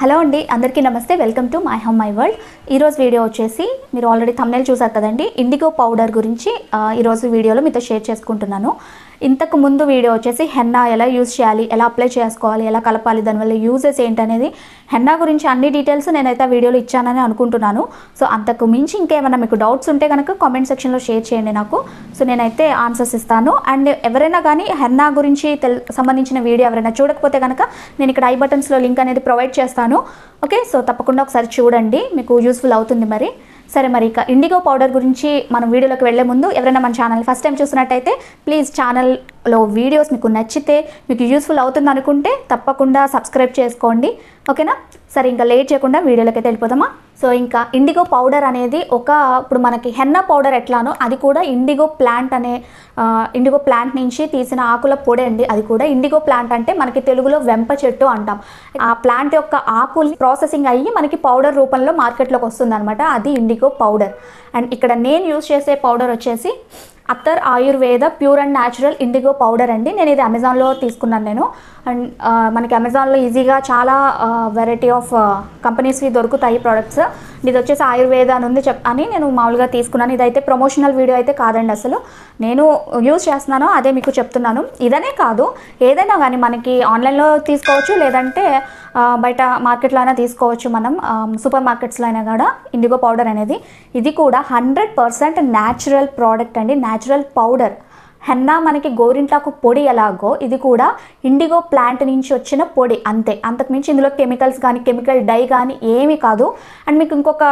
Hello అండి, అందరికీ నమస్తే. Welcome to my home my world. ఈరోజు వీడియో వచ్చేసి మీరు ఆల్రెడీ థంబ్నెయిల్ చూసారు కదండి, ఇండిగో పౌడర్ గురించి ఈరోజు వీడియోలో మీతో షేర్ చేసుకుంటున్నాను. ఇంతకు ముందు వీడియో వచ్చేసి హెన్నా ఎలా యూజ్ చేయాలి, ఎలా అప్లై చేసుకోవాలి, ఎలా కలపాలి, దానివల్ల యూజెస్ ఏంటనేది హెన్నా గురించి అన్ని డీటెయిల్స్ నేనైతే వీడియోలో ఇచ్చానని అనుకుంటున్నాను. సో అంతకు మించి ఇంకేమైనా మీకు డౌట్స్ ఉంటే కనుక కామెంట్ సెక్షన్లో షేర్ చేయండి నాకు. సో నేనైతే ఆన్సర్స్ ఇస్తాను. అండ్ ఎవరైనా కానీ హెన్నా గురించి సంబంధించిన వీడియో ఎవరైనా చూడకపోతే కనుక నేను ఇక్కడ ఐ బటన్స్లో లింక్ అనేది ప్రొవైడ్ చేస్తాను. ఓకే, సో తప్పకుండా ఒకసారి చూడండి, మీకు యూస్ఫుల్ అవుతుంది. సరే, మరి ఇక ఇండిగో పౌడర్ గురించి మనం వీడియోలోకి వెళ్లే ముందు ఎవరైనా మన ఛానల్ ఫస్ట్ టైం చూసినట్టయితే ప్లీజ్ ఛానల్లో వీడియోస్ మీకు నచ్చితే, మీకు యూస్ఫుల్ అవుతుంది అనుకుంటే తప్పకుండా సబ్స్క్రైబ్ చేసుకోండి. ఓకేనా? సరే, ఇంకా లేట్ చేయకుండా వీడియోలోకి అయితే వెళ్ళిపోదామా. సో ఇంకా ఇండిగో పౌడర్ అనేది ఇప్పుడు మనకి హెన్నా పౌడర్ ఎట్లానో అది కూడా ఇండిగో ప్లాంట్ నుంచి తీసిన ఆకుల పొడి అండి. అది కూడా ఇండిగో ప్లాంట్ అంటే మనకి తెలుగులో వెంప చెట్టు అంటాం. ఆ ప్లాంట్ యొక్క ఆకులు ప్రాసెసింగ్ అయ్యి మనకి పౌడర్ రూపంలో మార్కెట్లోకి వస్తుంది అనమాట. అది ఇండిగో పౌడర్. అండ్ ఇక్కడ నేను యూజ్ చేసే పౌడర్ వచ్చేసి అత్తర్ Ayurveda pure and natural indigo powder అండి. నేను ఇది అమెజాన్లో తీసుకున్నాను. అండ్ మనకి అమెజాన్లో ఈజీగా చాలా వెరైటీ ఆఫ్ కంపెనీస్వి దొరుకుతాయి ప్రోడక్ట్స్. ఇది వచ్చేసి ఆయుర్వేద అని ఉంది అని నేను మామూలుగా తీసుకున్నాను. ఇదైతే ప్రమోషనల్ వీడియో అయితే కాదండి, అసలు నేను యూజ్ చేస్తున్నాను అదే మీకు చెప్తున్నాను. ఇదనే కాదు, ఏదైనా కానీ మనకి ఆన్లైన్లో తీసుకోవచ్చు, లేదంటే బయట మార్కెట్లో అయినా తీసుకోవచ్చు. మనం సూపర్ మార్కెట్స్లో అయినా కూడా ఇండిగో పౌడర్ అనేది ఇది కూడా 100% న్యాచురల్ ప్రోడక్ట్ అండి, న్యాచురల్ పౌడర్. హెన్నా మనకి గోరింటాకు పొడి ఎలాగో ఇది కూడా ఇండిగో ప్లాంట్ నుంచి వచ్చిన పొడి, అంతే. అంతకుమించి ఇందులో కెమికల్స్ కానీ కెమికల్ డై కానీ ఏమీ కాదు. అండ్ మీకు ఇంకొక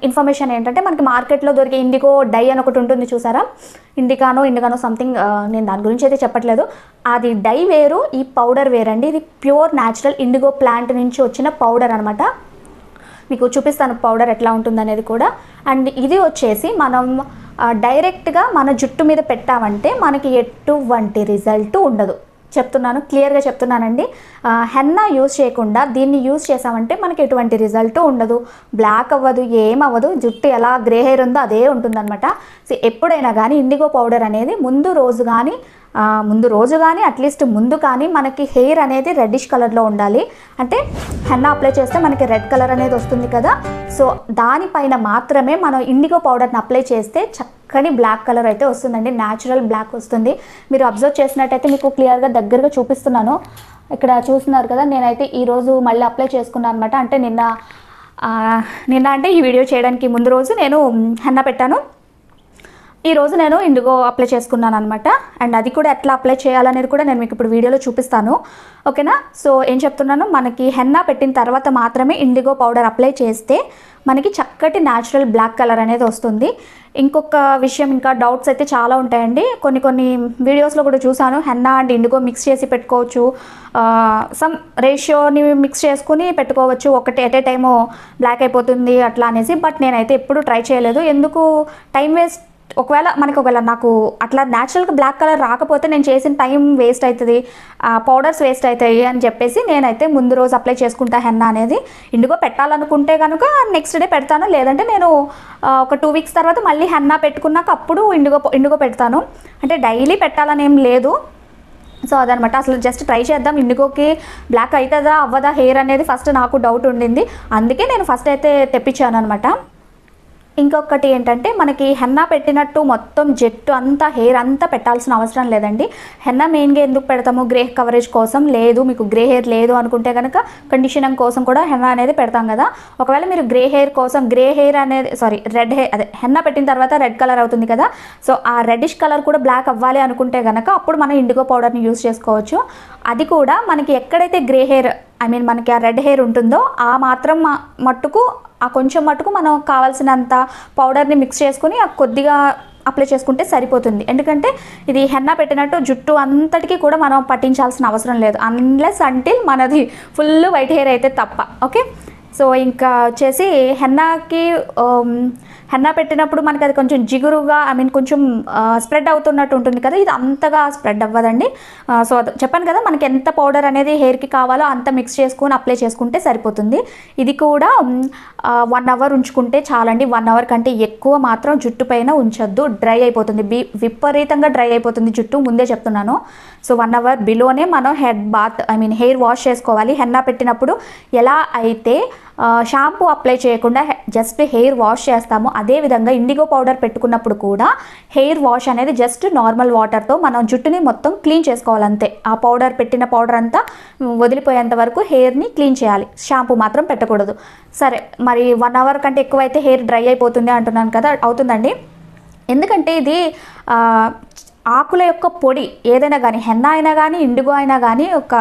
ఇన్ఫర్మేషన్ ఏంటంటే, మనకి మార్కెట్లో దొరికే ఇండిగో డై అని ఒకటి ఉంటుంది చూసారా, ఇండిగానో సంథింగ్, నేను దాని గురించి అయితే చెప్పట్లేదు. అది డై వేరు, ఈ పౌడర్ వేరండి. ఇది ప్యూర్ న్యాచురల్ ఇండిగో ప్లాంట్ నుంచి వచ్చిన పౌడర్ అనమాట. మీకు చూపిస్తాను పౌడర్ ఎట్లా ఉంటుందనేది కూడా. అండ్ ఇది వచ్చేసి మనం డైరెక్ట్గా మన జుట్టు మీద పెట్టామంటే మనకి ఎటువంటి రిజల్ట్ ఉండదు. క్లియర్గా చెప్తున్నానండి. హెన్నా యూజ్ చేయకుండా దీన్ని యూజ్ చేసామంటే మనకి ఎటువంటి రిజల్ట్ ఉండదు, బ్లాక్ అవ్వదు, ఏమవ్వదు. జుట్టు ఎలా గ్రే హెయిర్ ఉందో అదే ఉంటుందన్నమాట. సో ఎప్పుడైనా కానీ ఇండిగో పౌడర్ అనేది ముందు రోజు కానీ అట్లీస్ట్ ముందు కానీ మనకి హెయిర్ అనేది రెడ్డిష్ కలర్లో ఉండాలి. అంటే హెన్నా అప్లై చేస్తే మనకి రెడ్ కలర్ అనేది వస్తుంది కదా, సో దానిపైన మాత్రమే మనం ఇండిగో పౌడర్ని అప్లై చేస్తే చక్కని బ్లాక్ కలర్ అయితే వస్తుందండి, న్యాచురల్ బ్లాక్ వస్తుంది. మీరు అబ్జర్వ్ చేసినట్టయితే మీకు క్లియర్గా దగ్గరగా చూపిస్తున్నాను. ఇక్కడ చూస్తున్నారు కదా, నేనైతే ఈరోజు మళ్ళీ అప్లై చేసుకున్నాను అనమాట. అంటే నిన్న అంటే ఈ వీడియో చేయడానికి ముందు రోజు నేను హెన్నా పెట్టాను, ఈరోజు నేను ఇండిగో అప్లై చేసుకున్నాను అనమాట. అండ్ అది కూడా ఎట్లా అప్లై చేయాలనేది కూడా నేను మీకు ఇప్పుడు వీడియోలో చూపిస్తాను. ఓకేనా? సో ఏం చెప్తున్నాను, మనకి హెన్నా పెట్టిన తర్వాత మాత్రమే ఇండిగో పౌడర్ అప్లై చేస్తే మనకి చక్కటి న్యాచురల్ బ్లాక్ కలర్ అనేది వస్తుంది. ఇంకొక విషయం, ఇంకా డౌట్స్ అయితే చాలా ఉంటాయండి. కొన్ని వీడియోస్లో కూడా చూసాను, హెన్నా అండ్ ఇండిగో మిక్స్ చేసి పెట్టుకోవచ్చు, సమ్ రేషియోని మిక్స్ చేసుకుని పెట్టుకోవచ్చు, ఒకటి ఎట్ ఏ టైము బ్లాక్ అయిపోతుంది అట్లా అనేసి. బట్ నేనైతే ఎప్పుడు ట్రై చేయలేదు. ఎందుకు టైం వేస్ట్, ఒకవేళ నాకు అట్లా న్యాచురల్గా బ్లాక్ కలర్ రాకపోతే నేను చేసిన టైం వేస్ట్ అవుతుంది, పౌడర్స్ వేస్ట్ అవుతాయి అని చెప్పేసి నేనైతే ముందు రోజు అప్లై చేసుకుంటా హెన్నా అనేది. ఇండిగో పెట్టాలనుకుంటే కనుక నెక్స్ట్ డే పెడతాను, లేదంటే నేను ఒక 2 వీక్స్ తర్వాత మళ్ళీ హెన్నా పెట్టుకున్నాక అప్పుడు ఇండిగో పెడతాను. అంటే డైలీ పెట్టాలని ఏం లేదు. సో అదనమాట. అసలు జస్ట్ ట్రై చేద్దాం, ఇండిగోకి బ్లాక్ అవుతుందా అవ్వదా హెయిర్ అనేది ఫస్ట్ నాకు డౌట్ ఉండింది, అందుకే నేను ఫస్ట్ అయితే తెప్పించాను అనమాట. ఇంకొకటి ఏంటంటే, మనకి హెన్నా పెట్టినట్టు మొత్తం జట్టు అంతా హెయిర్ అంతా పెట్టాల్సిన అవసరం లేదండి. హెన్నా మెయిన్గా ఎందుకు పెడతాము, గ్రే కవరేజ్ కోసం. లేదు, మీకు గ్రే హెయిర్ లేదు అనుకుంటే కనుక కండిషనింగ్ కోసం కూడా హెన్నా అనేది పెడతాం కదా. ఒకవేళ మీరు రెడ్ హెయిర్ అదే హెన్నా పెట్టిన తర్వాత రెడ్ కలర్ అవుతుంది కదా, సో ఆ రెడ్డిష్ కలర్ కూడా బ్లాక్ అవ్వాలి అనుకుంటే కనుక అప్పుడు మనం ఇండిగో పౌడర్ని యూజ్ చేసుకోవచ్చు. అది కూడా మనకి ఎక్కడైతే గ్రే హెయిర్, మనకి ఆ రెడ్ హెయిర్ ఉంటుందో ఆ మాత్రం మట్టుకు, ఆ కొంచెం మట్టుకు మనం కావాల్సినంత పౌడర్ని మిక్స్ చేసుకుని కొద్దిగా అప్లై చేసుకుంటే సరిపోతుంది. ఎందుకంటే ఇది హెన్నా పెట్టినట్టు జుట్టు అంతటికీ కూడా మనం పట్టించాల్సిన అవసరం లేదు, అన్లెస్ అంటిల్ మనది ఫుల్ వైట్ హెయిర్ అయితే తప్ప. ఓకే, సో ఇంకా వచ్చేసి హెన్నా పెట్టినప్పుడు మనకి అది కొంచెం జిగురుగా కొంచెం స్ప్రెడ్ అవుతున్నట్టు ఉంటుంది కదా, ఇది అంతగా స్ప్రెడ్ అవ్వదండి. సో చెప్పాను కదా, మనకి ఎంత పౌడర్ అనేది హెయిర్కి కావాలో అంత మిక్స్ చేసుకొని అప్లై చేసుకుంటే సరిపోతుంది. ఇది కూడా 1 అవర్ ఉంచుకుంటే చాలండి. 1 అవర్ కంటే ఎక్కువ మాత్రం జుట్టు పైన ఉంచొద్దు, డ్రై అయిపోతుంది, విపరీతంగా డ్రై అయిపోతుంది జుట్టు, ముందే చెప్తున్నాను. సో 1 అవర్ బిలోనే మనం హెడ్ బాత్ హెయిర్ వాష్ చేసుకోవాలి. హెన్నా పెట్టినప్పుడు ఎలా అయితే షాంపూ అప్లై చేయకుండా జస్ట్ హెయిర్ వాష్ చేస్తామో, అదేవిధంగా ఇండిగో పౌడర్ పెట్టుకున్నప్పుడు కూడా హెయిర్ వాష్ అనేది జస్ట్ నార్మల్ వాటర్తో మనం జుట్టుని మొత్తం క్లీన్ చేసుకోవాలి అంతే. ఆ పౌడర్ పెట్టిన పౌడర్ అంతా వదిలిపోయేంత వరకు హెయిర్ని క్లీన్ చేయాలి, షాంపూ మాత్రం పెట్టకూడదు. సరే, మరి 1 అవర్ కంటే ఎక్కువ అయితే హెయిర్ డ్రై అయిపోతుంది అంటున్నాను కదా, అవుతుందండి. ఎందుకంటే ఇది ఆకుల యొక్క పొడి ఏదైనా కానీ, హెన్నా అయినా కానీ ఇండిగో అయినా కానీ ఒక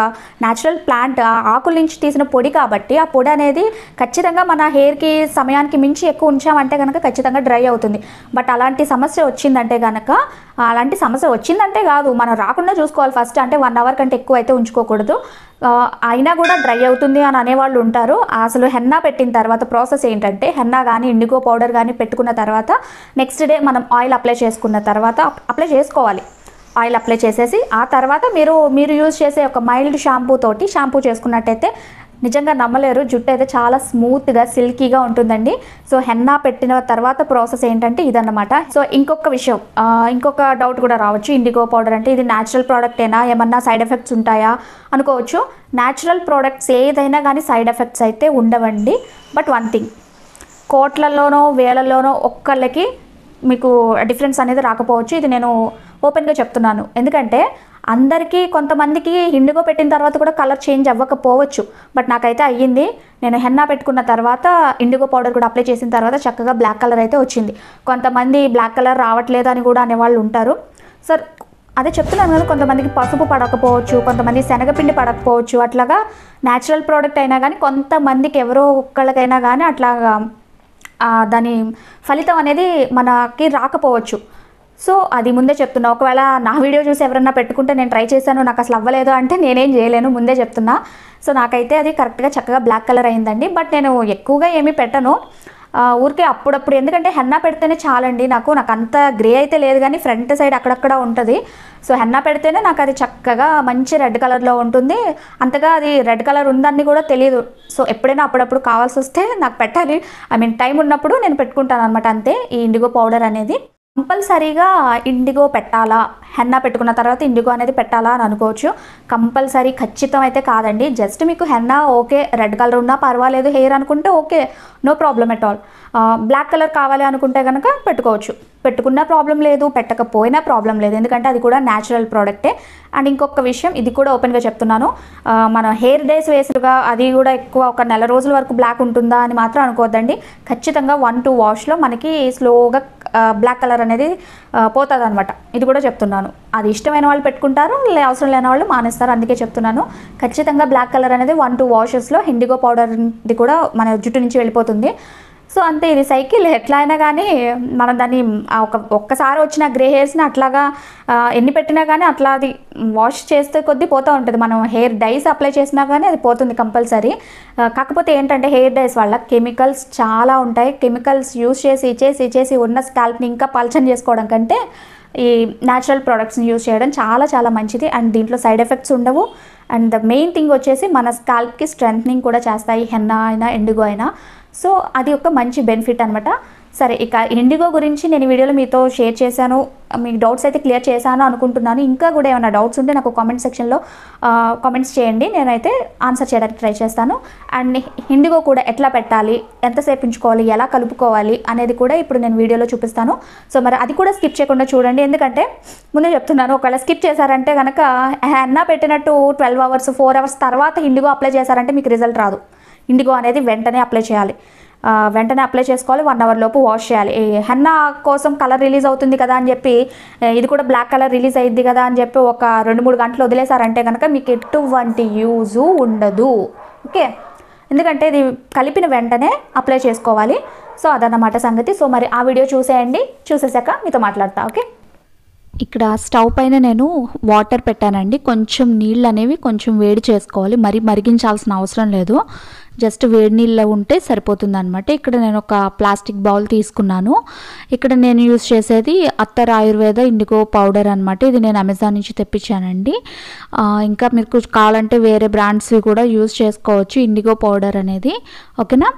న్యాచురల్ ప్లాంట్ ఆకుల నుంచి తీసిన పొడి కాబట్టి ఆ పొడి అనేది ఖచ్చితంగా మన హెయిర్కి సమయానికి మించి ఎక్కువ ఉంచామంటే కనుక ఖచ్చితంగా డ్రై అవుతుంది. బట్ అలాంటి సమస్య వచ్చిందంటే కనుక, అలాంటి సమస్య వచ్చిందంటే కాదు, మనం రాకుండా చూసుకోవాలి ఫస్ట్. అంటే 1 అవర్ కంటే ఎక్కువ అయితే ఉంచుకోకూడదు. అయినా కూడా డ్రై అవుతుంది అని అనేవాళ్ళు ఉంటారు. అసలు హెన్నా పెట్టిన తర్వాత ప్రాసెస్ ఏంటంటే, హెన్నా కానీ ఇండిగో పౌడర్ కానీ పెట్టుకున్న తర్వాత నెక్స్ట్ డే మనం ఆయిల్ అప్లై చేసుకున్న తర్వాత అప్లై చేసుకోవాలి. ఆయిల్ అప్లై చేసేసి ఆ తర్వాత మీరు యూజ్ చేసే ఒక మైల్డ్ షాంపూ తోటి షాంపూ చేసుకున్నట్టయితే నిజంగా నమ్మలేరు, జుట్టు అయితే చాలా స్మూత్గా సిల్కీగా ఉంటుందండి. సో హెన్నా పెట్టిన తర్వాత ప్రాసెస్ ఏంటంటే ఇదన్నమాట. సో ఇంకొక విషయం, ఇంకొక డౌట్ కూడా రావచ్చు, ఇండిగో పౌడర్ అంటే ఇది న్యాచురల్ ప్రోడక్టేనా, ఏమన్నా సైడ్ ఎఫెక్ట్స్ ఉంటాయా అనుకోవచ్చు. న్యాచురల్ ప్రోడక్ట్స్ ఏదైనా కానీ సైడ్ ఎఫెక్ట్స్ అయితే ఉండవండి. బట్ వన్ థింగ్, కోట్లలోనో వేలల్లోనో ఒక్కళ్ళకి మీకు డిఫరెన్స్ అనేది రాకపోవచ్చు. ఇది నేను ఓపెన్గా చెప్తున్నాను. ఎందుకంటే అందరికీ, కొంతమందికి ఇండిగో పెట్టిన తర్వాత కూడా కలర్ చేంజ్ అవ్వకపోవచ్చు. బట్ నాకైతే అయ్యింది. నేను హెన్నా పెట్టుకున్న తర్వాత ఇండిగో పౌడర్ కూడా అప్లై చేసిన తర్వాత చక్కగా బ్లాక్ కలర్ అయితే వచ్చింది. కొంతమంది బ్లాక్ కలర్ రావట్లేదు అని కూడా అనేవాళ్ళు ఉంటారు. సార్ అదే చెప్తున్నాను కదా, కొంతమందికి పసుపు పడకపోవచ్చు, కొంతమంది శనగపిండి పడకపోవచ్చు. అట్లాగా న్యాచురల్ ప్రోడక్ట్ అయినా కానీ కొంతమందికి ఎవరో ఒక్కళ్ళకైనా కానీ అట్లాగా దాని ఫలితం అనేది మనకి రాకపోవచ్చు. సో అది ముందే చెప్తున్నా. ఒకవేళ నా వీడియో చూసి ఎవరన్నా పెట్టుకుంటే నేను ట్రై చేశాను, నాకు అసలు అవ్వలేదు అంటే నేనేం చేయలేను, ముందే చెప్తున్నా. సో నాకైతే అది కరెక్ట్గా చక్కగా బ్లాక్ కలర్ అయిందండి. బట్ నేను ఎక్కువగా ఏమీ పెట్టను, ఊరికే అప్పుడప్పుడు. ఎందుకంటే హెన్నా పెడితేనే చాలండి, నాకు అంత గ్రే అయితే లేదు కానీ ఫ్రంట్ సైడ్ అక్కడక్కడ ఉంటుంది. సో హెన్నా పెడితేనే నాకు అది చక్కగా మంచి రెడ్ కలర్లో ఉంటుంది. అంతగా అది రెడ్ కలర్ ఉందని కూడా తెలియదు. సో ఎప్పుడైనా అప్పుడప్పుడు కావాల్సి వస్తే నాకు పెట్టాలి, టైం ఉన్నప్పుడు నేను పెట్టుకుంటాను అనమాట, అంతే. ఈ ఇండిగో పౌడర్ అనేది కంపల్సరీగా ఇండిగో పెట్టాలా, హెన్నా పెట్టుకున్న తర్వాత ఇండిగో అనేది పెట్టాలా అని అనుకోవచ్చు. కంపల్సరీ ఖచ్చితం అయితే కాదండి. జస్ట్ మీకు హెన్నా ఓకే, రెడ్ కలర్ ఉన్నా పర్వాలేదు హెయిర్ అనుకుంటే okay, no problem at all. Black colour కావాలి అనుకుంటే కనుక పెట్టుకోవచ్చు, పెట్టుకున్నా ప్రాబ్లం లేదు, పెట్టకపోయినా ప్రాబ్లం లేదు. ఎందుకంటే అది కూడా న్యాచురల్ ప్రోడక్టే. అండ్ ఇంకొక విషయం, ఇది కూడా ఓపెన్గా చెప్తున్నాను, మన హెయిర్ డేస్ వేసులుగా అది కూడా ఎక్కువ ఒక నెల రోజుల వరకు బ్లాక్ ఉంటుందా అని మాత్రం అనుకోవద్దండి. ఖచ్చితంగా 1-2 వాష్లో మనకి స్లోగా బ్లాక్ కలర్ అనేది పోతుంది అనమాట. ఇది కూడా చెప్తున్నాను. అది ఇష్టమైన వాళ్ళు పెట్టుకుంటారు, అవసరం లేని వాళ్ళు మానేస్తారు. అందుకే చెప్తున్నాను, ఖచ్చితంగా బ్లాక్ కలర్ అనేది 1-2 వాషెస్లో ఇండిగో పౌడర్ది కూడా మన జుట్టు నుంచి వెళ్ళిపోతుంది. సో అంతే, ఇది సైకిల్. ఎట్లా అయినా కానీ మనం దాన్ని ఒక్కసారి వచ్చిన గ్రే హెయిర్స్ని అట్లాగా ఎన్ని పెట్టినా కానీ అట్లా అది వాష్ చేస్తే కొద్దీ పోతూ ఉంటుంది. మనం హెయిర్ డైస్ అప్లై చేసినా కానీ అది పోతుంది కంపల్సరీ. కాకపోతే ఏంటంటే హెయిర్ డైస్ వల్ల కెమికల్స్ చాలా ఉంటాయి. కెమికల్స్ యూజ్ చేసి ఉన్న స్కాల్ప్ని ఇంకా పల్చని చేసుకోవడం కంటే ఈ న్యాచురల్ ప్రోడక్ట్స్ని యూజ్ చేయడం చాలా చాలా మంచిది. అండ్ దీంట్లో సైడ్ ఎఫెక్ట్స్ ఉండవు. అండ్ ద మెయిన్ థింగ్ వచ్చేసి మన స్కాల్ప్కి స్ట్రెంథనింగ్ కూడా చేస్తాయి, హెన్నా అయినా ఇండిగో అయినా. సో అది ఒక మంచి బెనిఫిట్ అనమాట. సరే, ఇక ఇండిగో గురించి నేను వీడియోలో మీతో షేర్ చేశాను, మీకు డౌట్స్ అయితే క్లియర్ చేశాను అనుకుంటున్నాను. ఇంకా కూడా ఏమైనా డౌట్స్ ఉంటే నాకు కామెంట్ సెక్షన్లో కామెంట్స్ చేయండి, నేనైతే ఆన్సర్ చేయడానికి ట్రై చేస్తాను. అండ్ ఇండిగో కూడా ఎట్లా పెట్టాలి, ఎంతసేపు ఉంచుకోవాలి, ఎలా కలుపుకోవాలి అనేది కూడా ఇప్పుడు నేను వీడియోలో చూపిస్తాను. సో మరి అది కూడా స్కిప్ చేయకుండా చూడండి. ఎందుకంటే ముందే చెప్తున్నాను, ఒకవేళ స్కిప్ చేశారంటే కనుక హెన్నా పెట్టినట్టు 12 అవర్స్ 4 అవర్స్ తర్వాత ఇండిగో అప్లై చేశారంటే మీకు రిజల్ట్ రాదు. ఇండిగో అనేది వెంటనే అప్లై చేయాలి, వెంటనే అప్లై చేసుకోవాలి, 1 అవర్ లోపు వాష్ చేయాలి. హెన్నా కోసం కలర్ రిలీజ్ అవుతుంది కదా అని చెప్పి, ఇది కూడా బ్లాక్ కలర్ రిలీజ్ అయ్యిద్ది కదా అని చెప్పి ఒక 2-3 గంటలు వదిలేసారంటే కనుక మీకు ఎటువంటి యూజు ఉండదు. ఓకే, ఎందుకంటే ఇది కలిపిన వెంటనే అప్లై చేసుకోవాలి. సో అదన్నమాట సంగతి. సో మరి ఆ వీడియో చూసేయండి, చూసేసాక మీతో మాట్లాడతా. ఓకే, ఇక్కడ స్టవ్ పైన నేను వాటర్ పెట్టానండి. కొంచెం నీళ్ళు అనేవి కొంచెం వేడి చేసుకోవాలి, మరి మరిగించాల్సిన అవసరం లేదు, జస్ట్ వేడి నీళ్ళు ఉంటే సరిపోతుంది అనమాట. ఇక్కడ నేను ఒక ప్లాస్టిక్ బౌల్ తీసుకున్నాను. ఇక్కడ నేను యూస్ చేసేది అత్తర్ ఆయుర్వేద ఇండిగో పౌడర్ అనమాట. ఇది నేను అమెజాన్ నుంచి తెప్పించానండి. ఇంకా మీకు కావాలంటే వేరే బ్రాండ్స్వి కూడా యూస్ చేసుకోవచ్చు ఇండిగో పౌడర్ అనేది, ఓకేనా.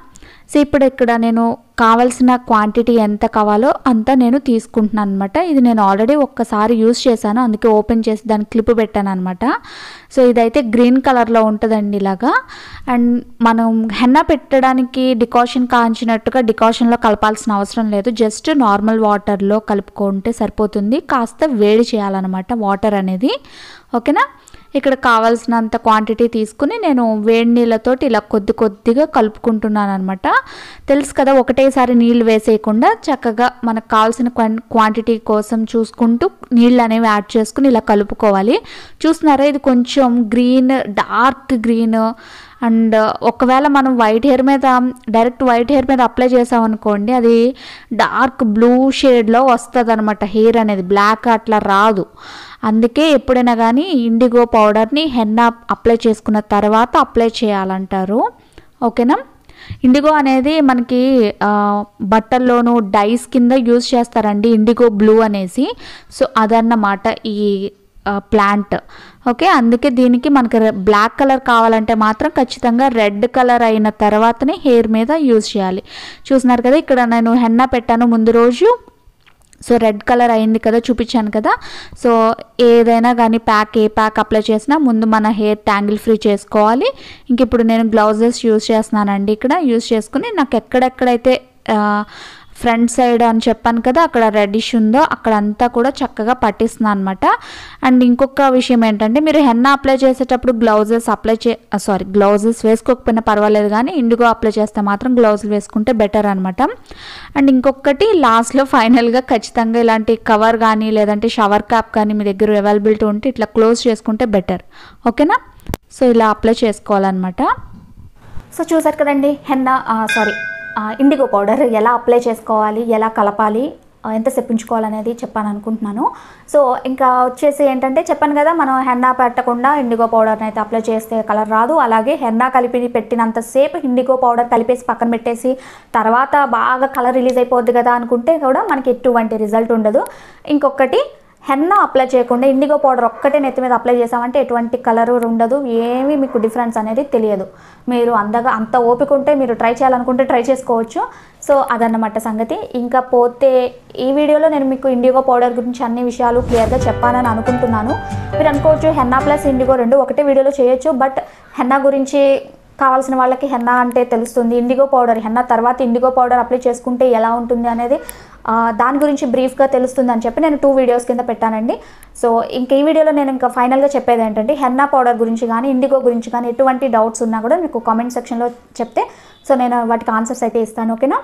సో ఇప్పుడు ఇక్కడ నేను కావాల్సిన క్వాంటిటీ ఎంత కావాలో అంత నేను తీసుకుంటున్నాను అనమాట. ఇది నేను ఆల్రెడీ ఒక్కసారి యూస్ చేశాను, అందుకే ఓపెన్ చేసి దానికి క్లిప్ పెట్టాను అనమాట. సో ఇదైతే గ్రీన్ కలర్లో ఉంటుందండి ఇలాగా. అండ్ మనం హెన్నా పెట్టడానికి డికాషన్ కాంచినట్టుగా డికాషన్లో కలపాల్సిన అవసరం లేదు, జస్ట్ నార్మల్ వాటర్లో కలుపుకుంటే సరిపోతుంది. కాస్త వేడి చేయాలన్నమాట వాటర్ అనేది, ఓకేనా. ఇక్కడ కావాల్సినంత క్వాంటిటీ తీసుకుని నేను వేడి నీళ్ళతోటి ఇలా కొద్ది కొద్దిగా కలుపుకుంటున్నాను అనమాట. తెలుసు కదా, ఒకటేసారి నీళ్ళు వేసేయకుండా చక్కగా మనకు కావాల్సిన క్వాంటిటీ కోసం చూసుకుంటూ నీళ్ళు అనేవి యాడ్ చేసుకుని ఇలా కలుపుకోవాలి. చూస్తున్నారా, ఇది కొంచెం గ్రీన్, డార్క్ గ్రీన్. అండ్ ఒకవేళ మనం వైట్ హెయిర్ మీద డైరెక్ట్ వైట్ హెయిర్ మీద అప్లై చేసామనుకోండి, అది డార్క్ బ్లూ షేడ్లో వస్తుంది అనమాట. హెయిర్ అనేది బ్లాక్ అట్లా రాదు. అందుకే ఎప్పుడైనా కానీ ఇండిగో పౌడర్ని హెన్నా అప్లై చేసుకున్న తర్వాత అప్లై చేయాలంటారు, ఓకేనా. ఇండిగో అనేది మనకి బట్టల్లోనూ డైస్ కింద యూజ్ చేస్తారండి, ఇండిగో బ్లూ అనేసి. సో అదన్నమాట ఈ ప్లాంట్, ఓకే. అందుకే దీనికి మనకి బ్లాక్ కలర్ కావాలంటే మాత్రం ఖచ్చితంగా రెడ్ కలర్ అయిన తర్వాతనే హెయిర్ మీద యూజ్ చేయాలి. చూస్తున్నారు కదా, ఇక్కడ నేను హెన్నా పెట్టాను ముందు రోజు. సో రెడ్ కలర్ అయింది కదా, చూపించాను కదా. సో ఏదైనా కానీ ఏ ప్యాక్ అప్లై చేసినా ముందు మన హెయిర్ ట్యాంగిల్ ఫ్రీ చేసుకోవాలి. ఇంక ఇప్పుడు నేను గ్లౌజెస్ యూజ్ చేస్తున్నానండి. ఇక్కడ యూజ్ చేసుకుని నాకు ఎక్కడెక్కడైతే ఫ్రంట్ సైడ్ అని చెప్పాను కదా, అక్కడ రెడ్డిష్ ఉందో అక్కడంతా కూడా చక్కగా పట్టిస్తున్నాను అనమాట. అండ్ ఇంకొక విషయం ఏంటంటే, మీరు హెన్నా అప్లై చేసేటప్పుడు గ్లౌజెస్ వేసుకోకపోయినా పర్వాలేదు, కానీ ఇండిగో అప్లై చేస్తే మాత్రం గ్లౌజులు వేసుకుంటే బెటర్ అనమాట. అండ్ ఇంకొకటి లాస్ట్లో ఫైనల్గా ఖచ్చితంగా ఇలాంటి కవర్ కానీ లేదంటే షవర్ క్యాప్ కానీ మీ దగ్గర అవైలబిలిటీ ఉంటే ఇట్లా క్లోజ్ చేసుకుంటే బెటర్, ఓకేనా. సో ఇలా అప్లై చేసుకోవాలన్నమాట. సో చూసారు కదండి, ఇండిగో పౌడర్ ఎలా అప్లై చేసుకోవాలి, ఎలా కలపాలి, ఎంతసేపు ఉంచుకోవాలనేది చెప్పాను అనుకుంటున్నాను. సో ఇంకా వచ్చేసి ఏంటంటే, చెప్పాను కదా, మనం హెన్నా పెట్టకుండా ఇండిగో పౌడర్ని అయితే అప్లై చేస్తే కలర్ రాదు. అలాగే హెన్నా కలిపి పెట్టినంతసేపు ఇండిగో పౌడర్ కలిపేసి పక్కన పెట్టేసి తర్వాత బాగా కలర్ రిలీజ్ అయిపోద్ది కదా అనుకుంటే కూడా మనకి ఎటువంటి రిజల్ట్ ఉండదు. ఇంకొకటి, హెన్నా అప్లై చేయకుండా ఇండిగో పౌడర్ ఒక్కటే నెత్తి మీద అప్లై చేసామంటే ఎటువంటి కలర్ ఉండదు, ఏమీ మీకు డిఫరెన్స్ అనేది తెలియదు. మీరు అంత ఓపిక ఉంటే మీరు ట్రై చేయాలనుకుంటే ట్రై చేసుకోవచ్చు. సో అదన్నమాట సంగతి. ఇంకా పోతే ఈ వీడియోలో నేను మీకు ఇండిగో పౌడర్ గురించి అన్ని విషయాలు క్లియర్గా చెప్పానని అనుకుంటున్నాను. మీరు అనుకోవచ్చు హెన్నా ప్లస్ ఇండిగో రెండు ఒకటే వీడియోలో చేయొచ్చు, బట్ హెన్నా గురించి కావాల్సిన వాళ్ళకి హెన్నా అంటే తెలుస్తుంది, ఇండిగో పౌడర్ హెన్నా తర్వాత ఇండిగో పౌడర్ అప్లై చేసుకుంటే ఎలా ఉంటుంది అనేది దాని గురించి బ్రీఫ్గా తెలుస్తుంది అని చెప్పి నేను 2 వీడియోస్ కింద పెట్టానండి. సో ఈ వీడియోలో నేను ఇంకా ఫైనల్గా చెప్పేది ఏంటంటే, హెన్నా పౌడర్ గురించి కానీ ఇండిగో గురించి కానీ ఎటువంటి డౌట్స్ ఉన్నా కూడా మీకు కామెంట్ సెక్షన్లో చెప్తే సో నేను వాటికి ఆన్సర్స్ అయితే ఇస్తాను, ఓకేనా.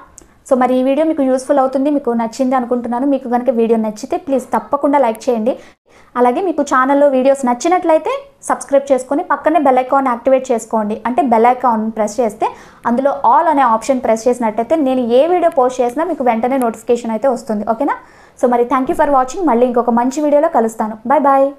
సో మరి ఈ వీడియో మీకు యూస్ఫుల్ అవుతుంది, మీకు నచ్చింది అనుకుంటున్నాను. మీకు కనుక వీడియో నచ్చితే ప్లీజ్ తప్పకుండా లైక్ చేయండి. అలాగే మీకు ఛానల్లో వీడియోస్ నచ్చినట్లయితే సబ్స్క్రైబ్ చేసుకొని పక్కనే బెల్ ఐకాన్ యాక్టివేట్ చేసుకోండి. అంటే బెల్ ఐకాన్ ప్రెస్ చేస్తే అందులో ఆల్ అనే ఆప్షన్ ప్రెస్ చేసినట్టయితే నేను ఏ వీడియో పోస్ట్ చేసినా మీకు వెంటనే నోటిఫికేషన్ అయితే వస్తుంది, ఓకేనా. సో మరి థ్యాంక్ యూ ఫర్ వాచింగ్. మళ్ళీ ఇంకొక మంచి వీడియోలో కలుస్తాను. Bye bye.